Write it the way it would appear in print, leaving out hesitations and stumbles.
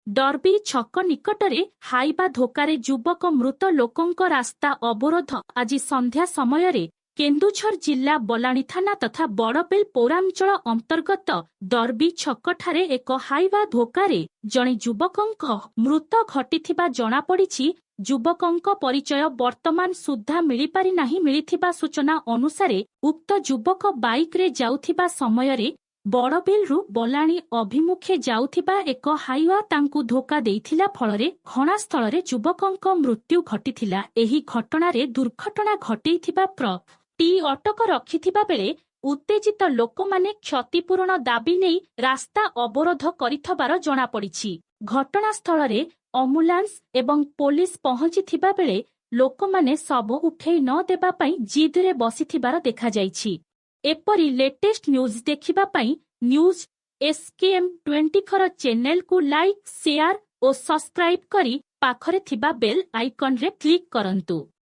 Derby छक निकटरे हाइबा धोकारे युवक मृत लोकंक रास्ता अवरोध आज संध्या समय केन्दुझर जिला बलाणी थाना तथा बड़बिल पौरांचल अंतर्गत डर्बी छकठारे एक हाइबा धोकारे जणे युवकंक मृत घटिथिबा जणापड़िछि। युवकंक परिचय वर्तमान सुद्धा मिलिपारि नाही। मिलिथिबा सूचना अनुसारे उक्त युवक बाइक रे जाउथिबा समयरे बड़बिलरु बलाणी अभिमुखे जाउथिबा एक हाइवा तांकु धोका देइथिला फलरे घटनास्थଳରେ युवकंक मृत्यु घटिथिला। एही घटनारे दुर्घटना घटेइथिबा टी अटक रखिथिबा बेले उत्तेजित लोकमाने क्षतिपूरण दाबी नेई रास्ता अवरोध करिथबार जणा पड़िछि। घटनास्थଳରେ अम्बुलांस एवं पुलिस पहुंचिथिबा बेले लोकमाने शव उठेई न देबा पई जिदरे बसिथिबार देखा जाइछि। एपरी लेटेस्ट न्यूज देखिबा पई न्यूज SKM24 चैनल को लाइक शेयर और सब्सक्राइब करी पाखरे थिबा बेल आइकन रे क्लिक करंतु।